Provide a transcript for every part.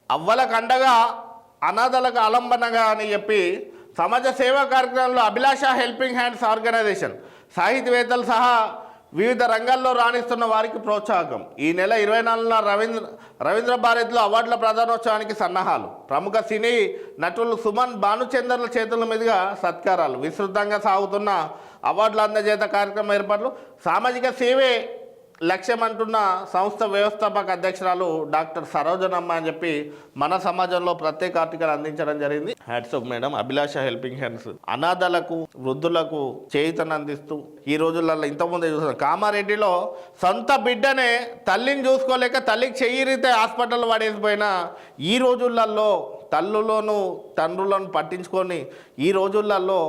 అవ్వలకు అండగా అనాథలకు ఆలంబనగా అని చెప్పి సమాజ సేవా కార్యక్రమంలో అభిలాష హెల్పింగ్ హ్యాండ్స్ ఆర్గనైజేషన్ సాహితీవేత్తలు సహా వివిధ రంగాల్లో రాణిస్తున్న వారికి ప్రోత్సాహకం. ఈ నెల 24న రవీంద్ర భారతిలో అవార్డుల ప్రధానోత్సవానికి సన్నాహాలు. ప్రముఖ సినీ నటులు సుమన్, భానుచందర్ల చేతుల మీదుగా సత్కారాలు. విస్తృతంగా సాగుతున్న అవార్డుల అందజేత కార్యక్రమం ఏర్పాట్లు. సామాజిక సేవే లక్ష్యం అంటున్న సంస్థ వ్యవస్థాపక అధ్యక్షురాలు డాక్టర్ సరోజనమ్మ అని చెప్పి మన సమాజంలో ప్రత్యేక ఆర్టికల్ అందించడం జరిగింది. Hats off madam. Abhilasha helping hands అనాథలకు వృద్ధులకు చేయుతను అందిస్తూ ఈ రోజులలో ఇంతకుముందే చూస్తున్నాం. కామారెడ్డిలో సొంత బిడ్డనే తల్లిని చూసుకోలేక తల్లికి చెయ్యిరితే హాస్పిటల్ పడేసిపోయిన ఈ రోజులలో తల్లులను తండ్రులను పట్టించుకొని ఈ రోజులలో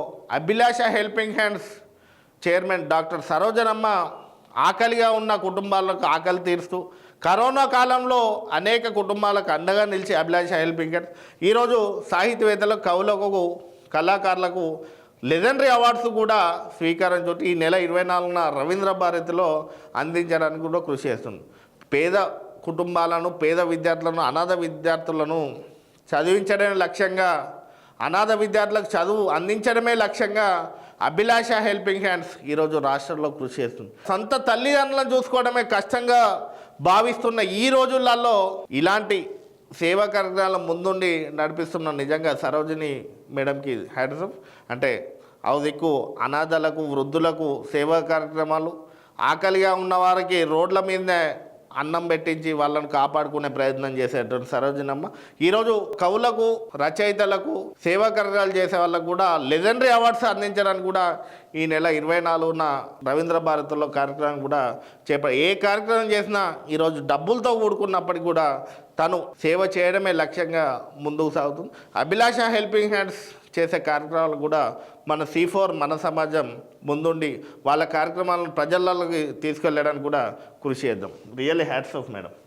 Abhilasha helping hands chairman doctor Sarojanamma ఆకలిగా ఉన్న కుటుంబాలకు ఆకలి తీరుస్తూ కరోనా కాలంలో అనేక కుటుంబాలకు అండగా నిలిచి అభిలాష హెల్పింగ్ హ్యాండ్స్ ఈరోజు సాహితీవేత్తలకు, కవులకు, కళాకారులకు లెజెండరీ అవార్డ్స్ కూడా స్వీకారం చుట్టి ఈ నెల 24న రవీంద్ర భారతిలో అందించడానికి కూడా కృషి చేస్తుంది. పేద కుటుంబాలను, పేద విద్యార్థులను, అనాథ విద్యార్థులను చదివించడమే లక్ష్యంగా, అనాథ విద్యార్థులకు చదువు అందించడమే లక్ష్యంగా అభిలాష హెల్పింగ్ హ్యాండ్స్ ఈరోజు రాష్ట్రంలో కృషి చేస్తుంది. సొంత తల్లిదండ్రులను చూసుకోవడమే కష్టంగా భావిస్తున్న ఈ రోజులలో ఇలాంటి సేవా కార్యక్రమాల ముందుండి నడిపిస్తున్న నిజంగా సరోజిని మేడంకి హ్యాట్స్ ఆఫ్. అంటే దిక్కు అనాథలకు, వృద్ధులకు సేవా కార్యక్రమాలు, ఆకలిగా ఉన్న వారికి రోడ్ల మీదనే అన్నం పెట్టించి వాళ్ళని కాపాడుకునే ప్రయత్నం చేసేటువంటి సరోజినమ్మ ఈరోజు కవులకు, రచయితలకు, సేవా కార్యక్రమాలు చేసే వాళ్ళకు కూడా లెజెండరీ అవార్డ్స్ అందించడానికి కూడా ఈ నెల 24న రవీంద్ర భారతిలో కార్యక్రమం కూడా ఏ కార్యక్రమం చేసినా ఈరోజు డబ్బులతో కూడుకున్నప్పటికీ కూడా తను సేవ చేయడమే లక్ష్యంగా ముందుకు సాగుతుంది. అభిలాష హెల్పింగ్ హ్యాండ్స్ చేసే కార్యక్రమాలు కూడా మన C4 మన సమాజం ముందుండి వాళ్ళ కార్యక్రమాలను ప్రజలలోకి తీసుకెళ్ళడానికి కూడా కృషి చేద్దాం. Really hats off madam.